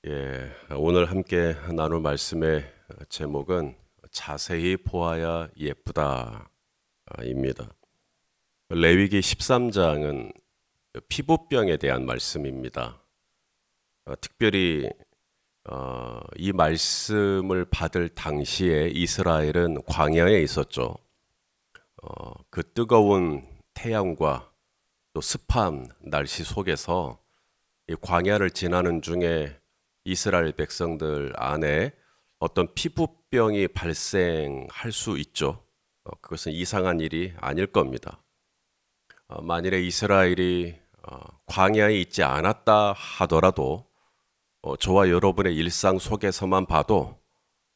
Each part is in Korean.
오늘 함께 나눌 말씀의 제목은 자세히 보아야 예쁘다입니다. 레위기 13장은 피부병에 대한 말씀입니다. 특별히 이 말씀을 받을 당시에 이스라엘은 광야에 있었죠. 그 뜨거운 태양과 또 습한 날씨 속에서 이 광야를 지나는 중에 이스라엘 백성들 안에 어떤 피부병이 발생할 수 있죠. 그것은 이상한 일이 아닐 겁니다. 만일에 이스라엘이 광야에 있지 않았다 하더라도 저와 여러분의 일상 속에서만 봐도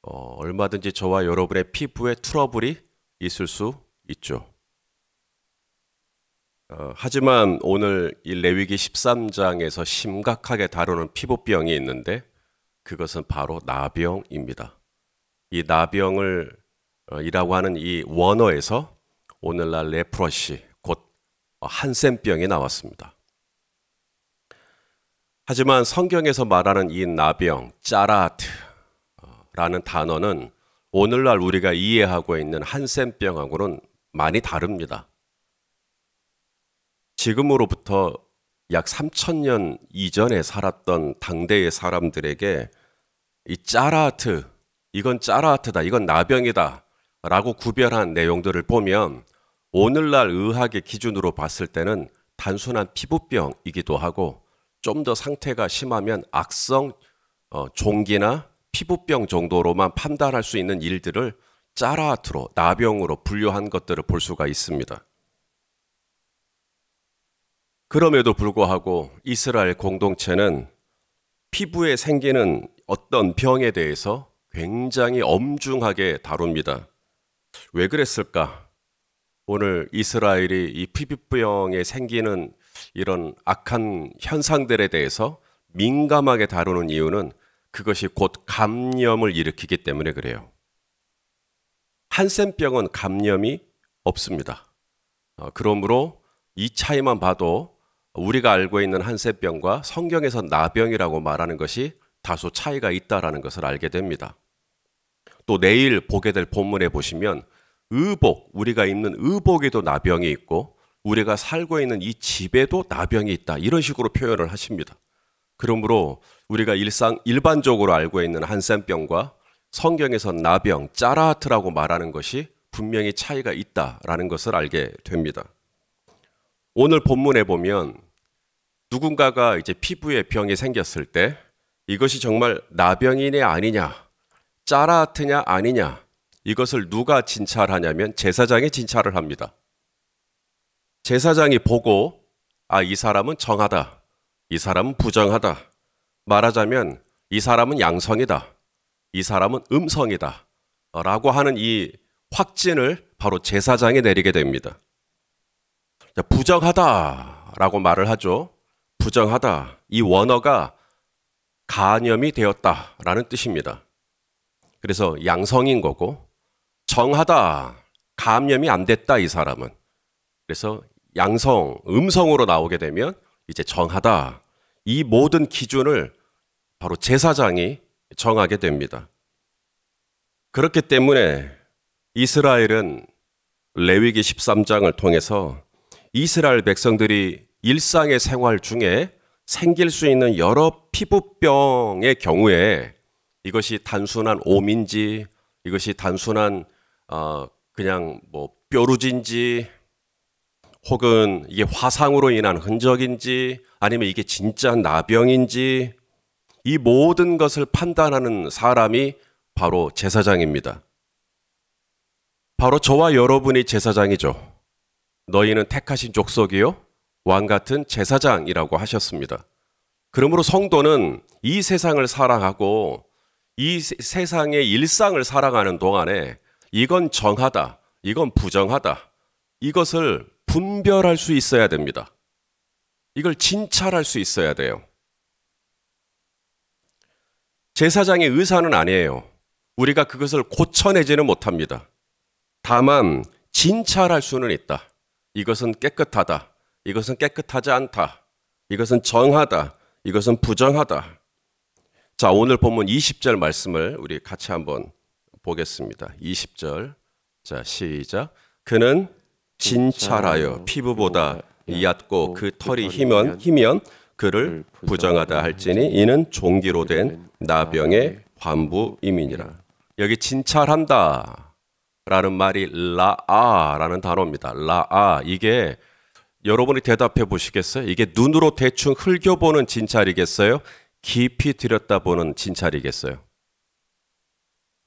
얼마든지 저와 여러분의 피부에 트러블이 있을 수 있죠. 하지만 오늘 이 레위기 13장에서 심각하게 다루는 피부병이 있는데 그것은 바로 나병입니다. 이 나병을 이라고 하는 이 원어에서 오늘날 레프러시 곧 한센병이 나왔습니다. 하지만 성경에서 말하는 이 나병, 짜라트라는 단어는 오늘날 우리가 이해하고 있는 한센병하고는 많이 다릅니다. 지금으로부터 약 3000년 이전에 살았던 당대의 사람들에게 이 짜라트, 이건 짜라트다, 이건 나병이다 라고 구별한 내용들을 보면 오늘날 의학의 기준으로 봤을 때는 단순한 피부병이기도 하고 좀 더 상태가 심하면 악성 종기나 피부병 정도로만 판단할 수 있는 일들을 짜라트로, 나병으로 분류한 것들을 볼 수가 있습니다. 그럼에도 불구하고 이스라엘 공동체는 피부에 생기는 어떤 병에 대해서 굉장히 엄중하게 다룹니다. 왜 그랬을까? 오늘 이스라엘이 이 피부병에 생기는 이런 악한 현상들에 대해서 민감하게 다루는 이유는 그것이 곧 감염을 일으키기 때문에 그래요. 한센병은 감염이 없습니다. 그러므로 이 차이만 봐도 우리가 알고 있는 한센병과 성경에서 나병이라고 말하는 것이 다소 차이가 있다는 것을 알게 됩니다. 또 내일 보게 될 본문에 보시면 의복, 우리가 입는 의복에도 나병이 있고 우리가 살고 있는 이 집에도 나병이 있다. 이런 식으로 표현을 하십니다. 그러므로 우리가 일반적으로 알고 있는 한센병과 성경에서 나병, 짜라트라고 말하는 것이 분명히 차이가 있다라는 것을 알게 됩니다. 오늘 본문에 보면 누군가가 이제 피부에 병이 생겼을 때 이것이 정말 나병이냐 아니냐, 짜라트냐 아니냐, 이것을 누가 진찰하냐면 제사장이 진찰을 합니다. 제사장이 보고 이 사람은 정하다, 이 사람은 부정하다, 말하자면 이 사람은 양성이다, 이 사람은 음성이다 라고 하는 이 확진을 바로 제사장이 내리게 됩니다. 부정하다라고 말을 하죠. 부정하다, 이 원어가 간염이 되었다라는 뜻입니다. 그래서 양성인 거고, 정하다, 감염이 안 됐다 이 사람은. 그래서 양성, 음성으로 나오게 되면 이제 정하다, 이 모든 기준을 바로 제사장이 정하게 됩니다. 그렇기 때문에 이스라엘은 레위기 13장을 통해서 이스라엘 백성들이 일상의 생활 중에 생길 수 있는 여러 피부병의 경우에 이것이 단순한 오민지, 이것이 단순한 그냥 뾰루지인지, 혹은 이게 화상으로 인한 흔적인지, 아니면 이게 진짜 나병인지, 이 모든 것을 판단하는 사람이 바로 제사장입니다. 바로 저와 여러분이 제사장이죠. 너희는 택하신 족속이요 왕 같은 제사장이라고 하셨습니다. 그러므로 성도는 이 세상을 살아가고 이 세상의 일상을 살아가는 동안에 이건 정하다, 이건 부정하다, 이것을 분별할 수 있어야 됩니다. 이걸 진찰할 수 있어야 돼요. 제사장의 의사는 아니에요. 우리가 그것을 고쳐내지는 못합니다. 다만 진찰할 수는 있다. 이것은 깨끗하다, 이것은 깨끗하지 않다, 이것은 정하다, 이것은 부정하다. 자, 오늘 본문 20절 말씀을 우리 같이 한번 보겠습니다. 20절. 자, 시작. 그는 진찰하여 피부보다 얕고 그 털이 희면 그를 부정하다 할지니 이는 종기로 된 나병의 환부임이니라. 여기 진찰한다 라는 말이 라아라는 단어입니다. 라아, 이게 여러분이 대답해 보시겠어요? 이게 눈으로 대충 흘겨보는 진찰이겠어요? 깊이 들여다보는 진찰이겠어요?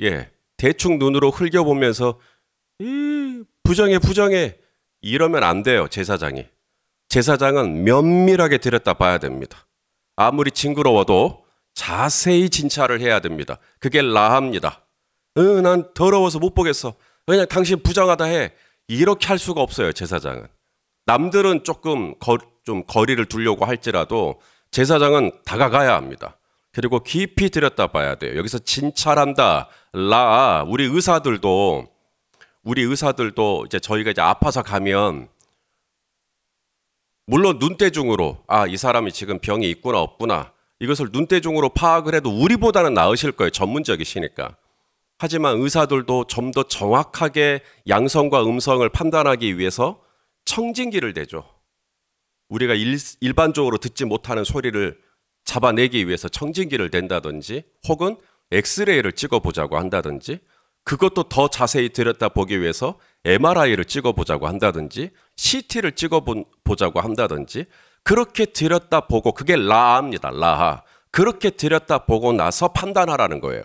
예, 대충 눈으로 흘겨보면서 부정해 이러면 안 돼요. 제사장이. 제사장은 면밀하게 들여다봐야 됩니다. 아무리 징그러워도 자세히 진찰을 해야 됩니다. 그게 라합니다. 난 더러워서 못 보겠어. 그냥 당신 부정하다 해. 이렇게 할 수가 없어요. 제사장은. 남들은 조금 좀 거리를 두려고 할지라도 제사장은 다가가야 합니다. 그리고 깊이 들여다봐야 돼요. 여기서 진찰한다. 우리 의사들도 이제 저희가 이제 아파서 가면 물론 눈대중으로 이 사람이 지금 병이 있구나 없구나 이것을 눈대중으로 파악을 해도 우리보다는 나으실 거예요. 전문적이시니까. 하지만 의사들도 좀 더 정확하게 양성과 음성을 판단하기 위해서 청진기를 대죠. 우리가 일반적으로 듣지 못하는 소리를 잡아내기 위해서 청진기를 댄다든지 혹은 엑스레이를 찍어보자고 한다든지 그것도 더 자세히 들여다보기 위해서 MRI를 찍어보자고 한다든지 CT를 찍어보자고 한다든지 그렇게 들여다보고 그게 라합니다. 라하. 그렇게 들여다보고 나서 판단하라는 거예요.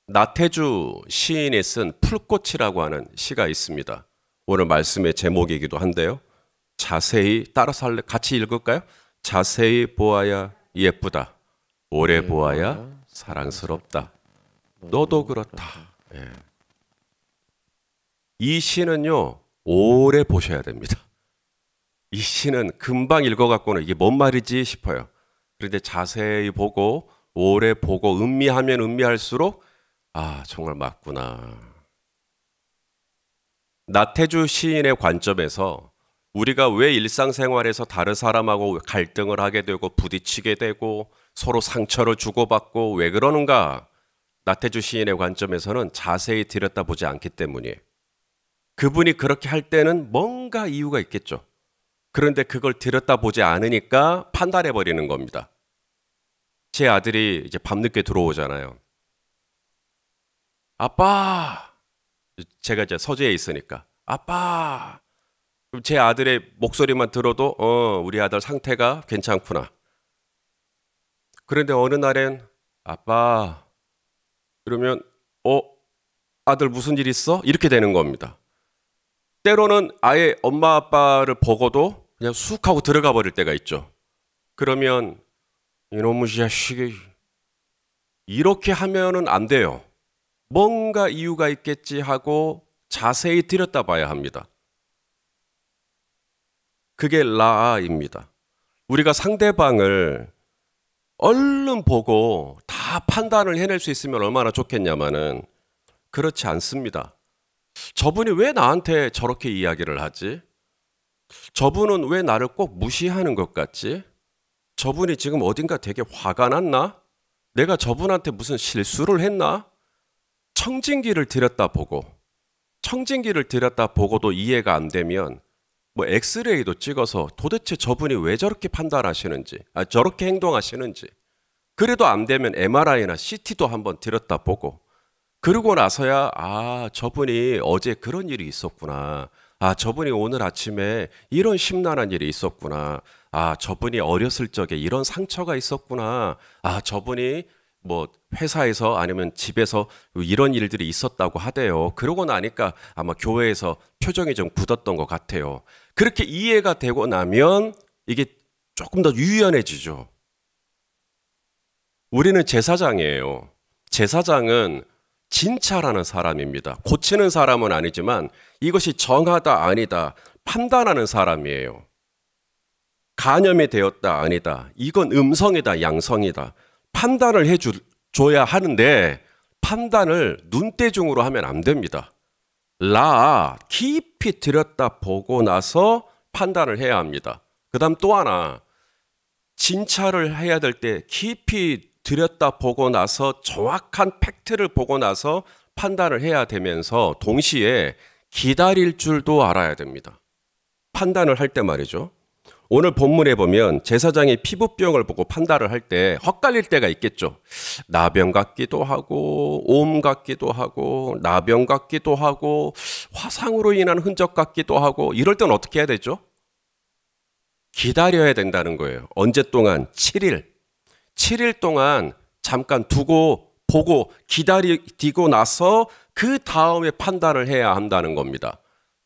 나태주 시인이 쓴 풀꽃이라고 하는 시가 있습니다. 오늘 말씀의 제목이기도 한데요. 자세히 따라서 같이 읽을까요? 자세히 보아야 예쁘다. 오래 보아야 사랑스럽다. 너도 그렇다. 예. 이 시는요, 오래 보셔야 됩니다. 이 시는 금방 읽어갖고는 이게 뭔 말이지 싶어요. 그런데 자세히 보고 오래 보고 음미하면 음미할수록 정말 맞구나. 나태주 시인의 관점에서 우리가 왜 일상생활에서 다른 사람하고 갈등을 하게 되고 부딪히게 되고 서로 상처를 주고받고 왜 그러는가? 나태주 시인의 관점에서는 자세히 들여다보지 않기 때문이에요. 그분이 그렇게 할 때는 뭔가 이유가 있겠죠. 그런데 그걸 들여다보지 않으니까 판단해버리는 겁니다. 제 아들이 이제 밤늦게 들어오잖아요. 아빠! 제가 이제 서재에 있으니까 아빠! 그럼 제 아들의 목소리만 들어도 우리 아들 상태가 괜찮구나. 그런데 어느 날엔 아빠 그러면 아들 무슨 일 있어? 이렇게 되는 겁니다. 때로는 아예 엄마 아빠를 보고도 그냥 쑥 하고 들어가 버릴 때가 있죠. 그러면 이놈의 자식이 이렇게 하면은 안 돼요. 뭔가 이유가 있겠지 하고 자세히 들여다봐야 합니다. 그게 라아입니다. 우리가 상대방을 얼른 보고 다 판단을 해낼 수 있으면 얼마나 좋겠냐마는 그렇지 않습니다. 저분이 왜 나한테 저렇게 이야기를 하지? 저분은 왜 나를 꼭 무시하는 것 같지? 저분이 지금 어딘가 되게 화가 났나? 내가 저분한테 무슨 실수를 했나? 청진기를 들여다보고 청진기를 들여다보고도 이해가 안 되면 뭐 엑스레이도 찍어서 도대체 저분이 왜 저렇게 판단하시는지 저렇게 행동하시는지 그래도 안 되면 MRI나 CT도 한번 들여다보고 그러고 나서야 저분이 어제 그런 일이 있었구나. 저분이 오늘 아침에 이런 심란한 일이 있었구나. 저분이 어렸을 적에 이런 상처가 있었구나. 저분이 뭐 회사에서 아니면 집에서 이런 일들이 있었다고 하대요. 그러고 나니까 아마 교회에서 표정이 좀 굳었던 것 같아요. 그렇게 이해가 되고 나면 이게 조금 더 유연해지죠. 우리는 제사장이에요. 제사장은 진찰하는 사람입니다. 고치는 사람은 아니지만 이것이 정하다 아니다 판단하는 사람이에요. 간염이 되었다 아니다. 이건 음성이다 양성이다. 판단을 해줘야 하는데 판단을 눈대중으로 하면 안 됩니다. 깊이 들여다보고 나서 판단을 해야 합니다. 그 다음 또 하나 진찰을 해야 될 때 깊이 들여다보고 나서 정확한 팩트를 보고 나서 판단을 해야 되면서 동시에 기다릴 줄도 알아야 됩니다. 판단을 할 때 말이죠. 오늘 본문에 보면 제사장이 피부병을 보고 판단을 할 때 헛갈릴 때가 있겠죠. 나병 같기도 하고 옴 같기도 하고 나병 같기도 하고 화상으로 인한 흔적 같기도 하고 이럴 땐 어떻게 해야 되죠? 기다려야 된다는 거예요. 언제 동안? 7일. 7일 동안 잠깐 두고 보고 기다리고 나서 그 다음에 판단을 해야 한다는 겁니다.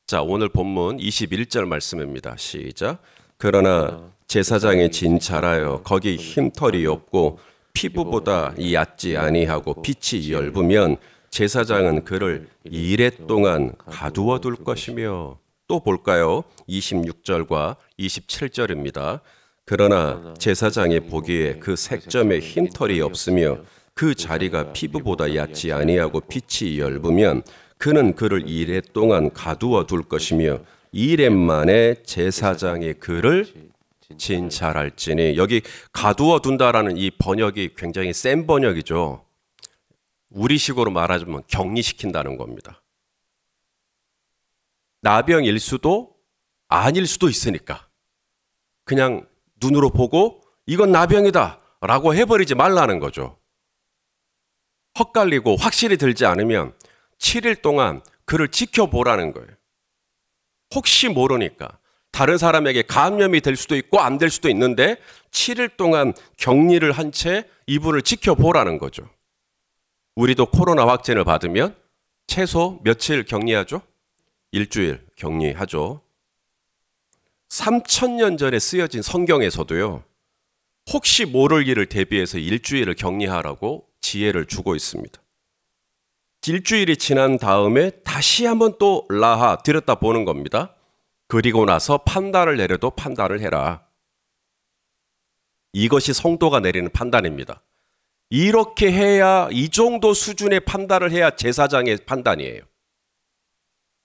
자, 오늘 본문 21절 말씀입니다. 시작. 그러나 제사장이 진찰하여 거기 흰털이 없고 피부보다 얕지 아니하고 빛이 엷으면 제사장은 그를 이레 동안 가두어 둘 것이며, 또 볼까요? 26절과 27절입니다. 그러나 제사장이 보기에 그 색점에 흰털이 없으며 그 자리가 피부보다 얕지 아니하고 빛이 엷으면 그는 그를 이레 동안 가두어 둘 것이며 이레 만에 제사장이 그를 진찰할지니. 여기 가두어 둔다라는 이 번역이 굉장히 센 번역이죠. 우리식으로 말하자면 격리시킨다는 겁니다. 나병일 수도 아닐 수도 있으니까 그냥 눈으로 보고 이건 나병이다 라고 해버리지 말라는 거죠. 헛갈리고 확실히 들지 않으면 7일 동안 그를 지켜보라는 거예요. 혹시 모르니까 다른 사람에게 감염이 될 수도 있고 안 될 수도 있는데 7일 동안 격리를 한 채 이분을 지켜보라는 거죠. 우리도 코로나 확진을 받으면 최소 며칠 격리하죠? 일주일 격리하죠. 3000년 전에 쓰여진 성경에서도요, 혹시 모를 일을 대비해서 일주일을 격리하라고 지혜를 주고 있습니다. 일주일이 지난 다음에 다시 한번 또 라하 들여다보는 겁니다. 그리고 나서 판단을 내려도 판단을 해라. 이것이 성도가 내리는 판단입니다. 이렇게 해야, 이 정도 수준의 판단을 해야 제사장의 판단이에요.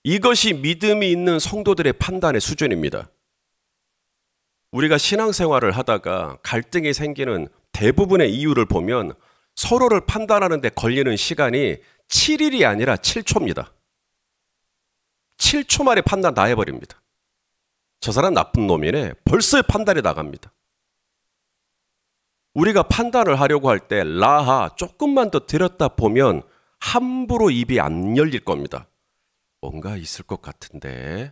이것이 믿음이 있는 성도들의 판단의 수준입니다. 우리가 신앙생활을 하다가 갈등이 생기는 대부분의 이유를 보면 서로를 판단하는 데 걸리는 시간이 7일이 아니라 7초입니다. 7초 만에 판단 다 해버립니다. 저 사람 나쁜 놈이네. 벌써 판단이 나갑니다. 우리가 판단을 하려고 할 때 라하 조금만 더 들였다 보면 함부로 입이 안 열릴 겁니다. 뭔가 있을 것 같은데.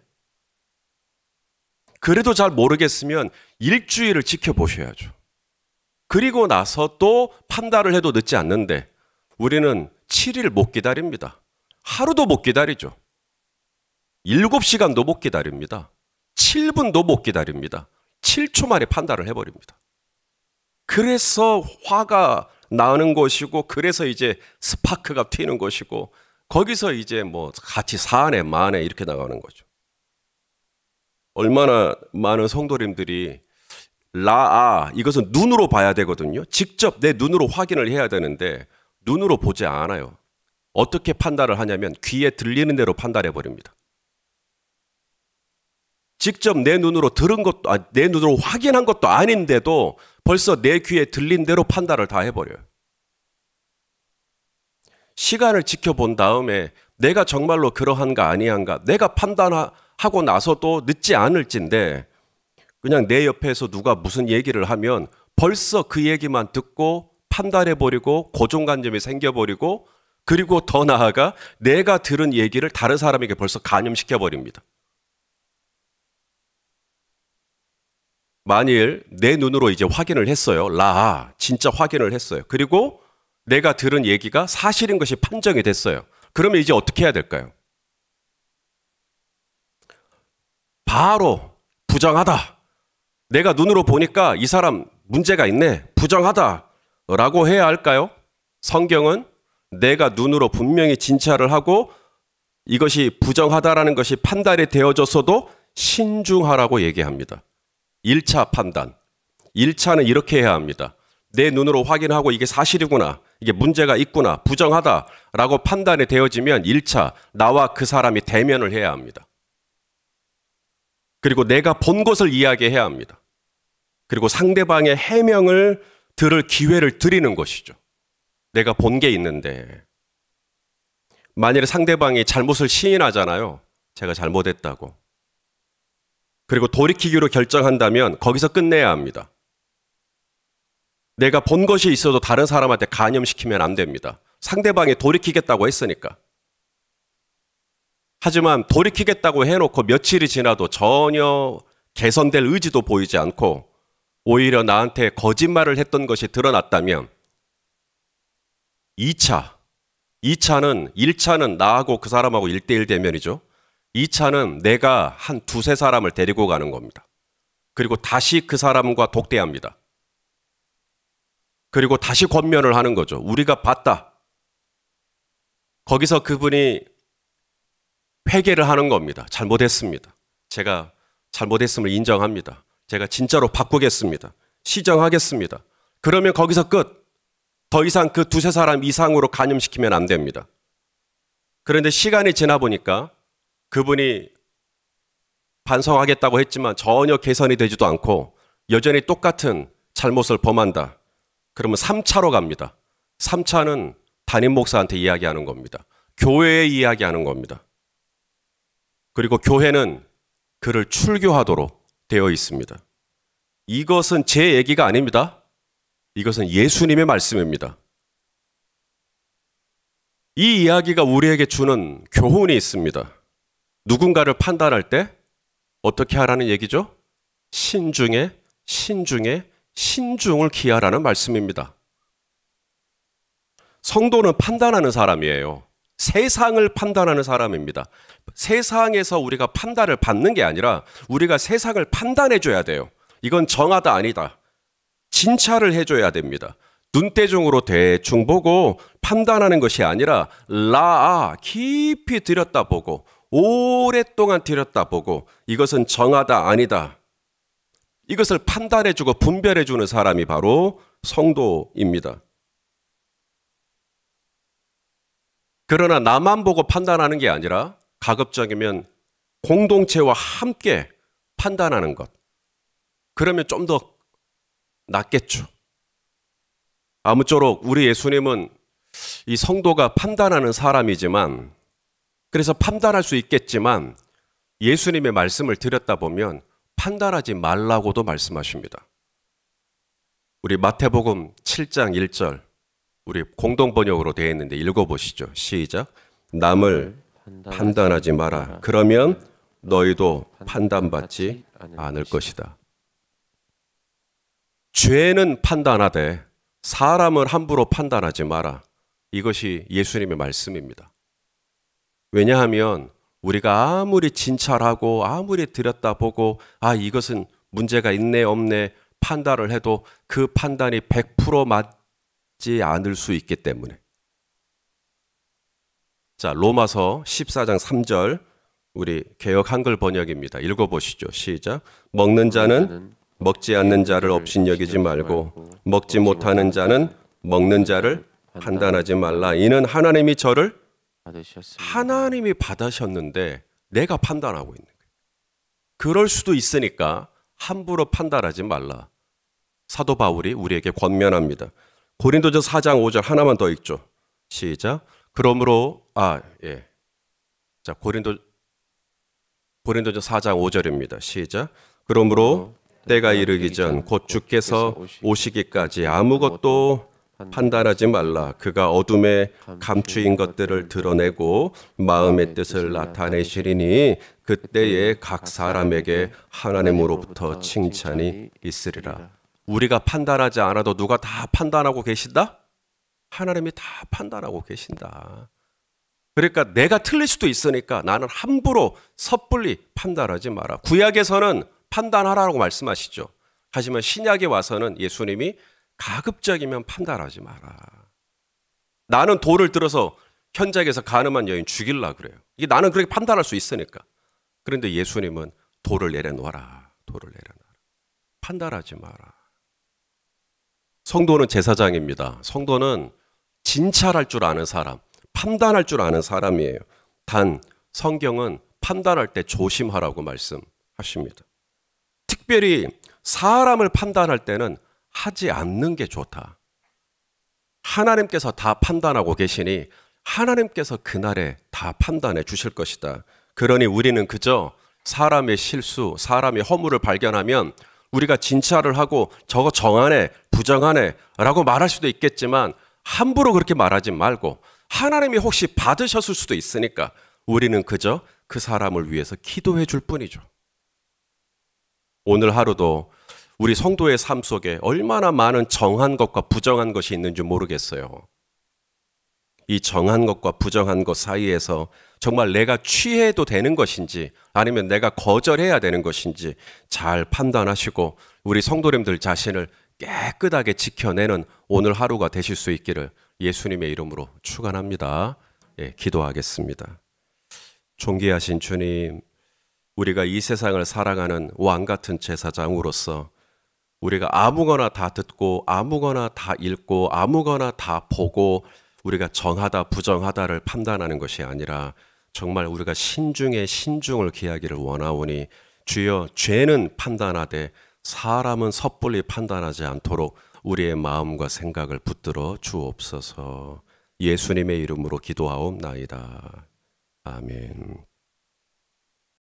그래도 잘 모르겠으면 일주일을 지켜보셔야죠. 그리고 나서 또 판단을 해도 늦지 않는데 우리는 7일 못 기다립니다. 하루도 못 기다리죠. 7시간도 못 기다립니다. 7분도 못 기다립니다. 7초 만에 판단을 해버립니다. 그래서 화가 나는 것이고, 그래서 이제 스파크가 튀는 것이고, 거기서 이제 뭐 같이 사네 마네 이렇게 나가는 거죠. 얼마나 많은 성도님들이 이것은 눈으로 봐야 되거든요. 직접 내 눈으로 확인을 해야 되는데 눈으로 보지 않아요. 어떻게 판단을 하냐면 귀에 들리는 대로 판단해 버립니다. 직접 내 눈으로 들은 것도, 내 눈으로 확인한 것도 아닌데도 벌써 내 귀에 들린 대로 판단을 다 해버려요. 시간을 지켜본 다음에 내가 정말로 그러한가 아니한가, 내가 판단하고 나서도 늦지 않을진데 그냥 내 옆에서 누가 무슨 얘기를 하면 벌써 그 얘기만 듣고 판단해버리고 고정관념이 생겨버리고, 그리고 더 나아가 내가 들은 얘기를 다른 사람에게 벌써 감염시켜버립니다. 만일 내 눈으로 이제 확인을 했어요. 진짜 확인을 했어요. 그리고 내가 들은 얘기가 사실인 것이 판정이 됐어요. 그러면 이제 어떻게 해야 될까요? 바로 부정하다. 내가 눈으로 보니까 이 사람 문제가 있네. 부정하다. 라고 해야 할까요? 성경은 내가 눈으로 분명히 진찰을 하고 이것이 부정하다라는 것이 판단이 되어졌어도 신중하라고 얘기합니다. 1차 판단. 1차는 이렇게 해야 합니다. 내 눈으로 확인하고 이게 사실이구나, 이게 문제가 있구나, 부정하다라고 판단이 되어지면 1차, 나와 그 사람이 대면을 해야 합니다. 그리고 내가 본 것을 이야기해야 합니다. 그리고 상대방의 해명을 들을 기회를 드리는 것이죠. 내가 본 게 있는데 만일에 상대방이 잘못을 시인하잖아요. 제가 잘못했다고. 그리고 돌이키기로 결정한다면 거기서 끝내야 합니다. 내가 본 것이 있어도 다른 사람한테 간염시키면 안 됩니다. 상대방이 돌이키겠다고 했으니까. 하지만 돌이키겠다고 해놓고 며칠이 지나도 전혀 개선될 의지도 보이지 않고 오히려 나한테 거짓말을 했던 것이 드러났다면 2차는 1차는 나하고 그 사람하고 1대1 대면이죠. 2차는 내가 한 두세 사람을 데리고 가는 겁니다. 그리고 다시 그 사람과 독대합니다. 그리고 다시 권면을 하는 거죠. 우리가 봤다. 거기서 그분이 회개를 하는 겁니다. 잘못했습니다. 제가 잘못했음을 인정합니다. 제가 진짜로 바꾸겠습니다. 시정하겠습니다. 그러면 거기서 끝. 더 이상 그 두세 사람 이상으로 간염시키면 안 됩니다. 그런데 시간이 지나 보니까 그분이 반성하겠다고 했지만 전혀 개선이 되지도 않고 여전히 똑같은 잘못을 범한다. 그러면 3차로 갑니다. 3차는 담임 목사한테 이야기하는 겁니다. 교회에 이야기하는 겁니다. 그리고 교회는 그를 출교하도록 되어 있습니다. 이것은 제 얘기가 아닙니다. 이것은 예수님의 말씀입니다. 이 이야기가 우리에게 주는 교훈이 있습니다. 누군가를 판단할 때 어떻게 하라는 얘기죠? 신중에 신중을 기하라는 말씀입니다. 성도는 판단하는 사람이에요. 세상을 판단하는 사람입니다. 세상에서 우리가 판단을 받는 게 아니라 우리가 세상을 판단해 줘야 돼요. 이건 정하다 아니다. 진찰을 해줘야 됩니다. 눈대중으로 대충 보고 판단하는 것이 아니라 깊이 들여다보고 오랫동안 들여다보고 이것은 정하다 아니다. 이것을 판단해주고 분별해주는 사람이 바로 성도입니다. 그러나 나만 보고 판단하는 게 아니라 가급적이면 공동체와 함께 판단하는 것. 그러면 좀 더 낫겠죠. 아무쪼록 우리 예수님은 이 성도가 판단하는 사람이지만 그래서 판단할 수 있겠지만 예수님의 말씀을 들였다보면 판단하지 말라고도 말씀하십니다. 우리 마태복음 7장 1절 우리 공동번역으로 되어 있는데 읽어보시죠. 시작. 남을 판단하지 마라. 그러면 너희도 판단받지 않을 것이다. 죄는 판단하되 사람을 함부로 판단하지 마라. 이것이 예수님의 말씀입니다. 왜냐하면 우리가 아무리 진찰하고 아무리 들여다보고 이것은 문제가 있네 없네 판단을 해도 그 판단이 100% 맞지 않을 수 있기 때문에. 자, 로마서 14장 3절 우리 개역 한글 번역입니다. 읽어보시죠. 시작. 먹는 자는 먹지 않는 자를 업신여기지 말고 먹지 못하는 자는 먹는 자를 판단하지 말라. 이는 하나님이 저를 하나님이 받으셨는데 내가 판단하고 있는 거예요. 그럴 수도 있으니까 함부로 판단하지 말라. 사도 바울이 우리에게 권면합니다. 고린도전 4장 5절 하나만 더 읽죠. 시작. 그러므로 자, 고린도전 4장 5절입니다. 시작. 그러므로 때가 이르기 전 곧 주께서 오시기까지 아무것도 판단하지 말라. 그가 어둠에 감추인 것들을 드러내고 마음의 뜻을 나타내시리니 그때에 각 사람에게 하나님으로부터 칭찬이 있으리라. 우리가 판단하지 않아도 누가 다 판단하고 계신다? 하나님이 다 판단하고 계신다. 그러니까 내가 틀릴 수도 있으니까 나는 함부로 섣불리 판단하지 마라. 구약에서는 판단하라고 말씀하시죠. 하지만 신약에 와서는 예수님이 가급적이면 판단하지 마라. 나는 돌을 들어서 현장에서 가늠한 여인 죽일라 그래요. 이게 나는 그렇게 판단할 수 있으니까. 그런데 예수님은 돌을 내려놓아라. 돌을 내려놔라. 판단하지 마라. 성도는 제사장입니다. 성도는 진찰할 줄 아는 사람, 판단할 줄 아는 사람이에요. 단 성경은 판단할 때 조심하라고 말씀하십니다. 특별히 사람을 판단할 때는 하지 않는 게 좋다. 하나님께서 다 판단하고 계시니 하나님께서 그날에 다 판단해 주실 것이다. 그러니 우리는 그저 사람의 실수, 사람의 허물을 발견하면 우리가 진찰을 하고 저거 정하네, 부정하네 라고 말할 수도 있겠지만 함부로 그렇게 말하지 말고 하나님이 혹시 받으셨을 수도 있으니까 우리는 그저 그 사람을 위해서 기도해 줄 뿐이죠. 오늘 하루도 우리 성도의 삶 속에 얼마나 많은 정한 것과 부정한 것이 있는지 모르겠어요. 이 정한 것과 부정한 것 사이에서 정말 내가 취해도 되는 것인지 아니면 내가 거절해야 되는 것인지 잘 판단하시고 우리 성도님들 자신을 깨끗하게 지켜내는 오늘 하루가 되실 수 있기를 예수님의 이름으로 축원합니다. 예, 기도하겠습니다. 존귀하신 주님, 우리가 이 세상을 살아가는 왕 같은 제사장으로서 우리가 아무거나 다 듣고 아무거나 다 읽고 아무거나 다 보고 우리가 정하다 부정하다를 판단하는 것이 아니라 정말 우리가 신중에 신중을 기하기를 원하오니 주여, 죄는 판단하되 사람은 섣불리 판단하지 않도록 우리의 마음과 생각을 붙들어 주옵소서. 예수님의 이름으로 기도하옵나이다. 아멘.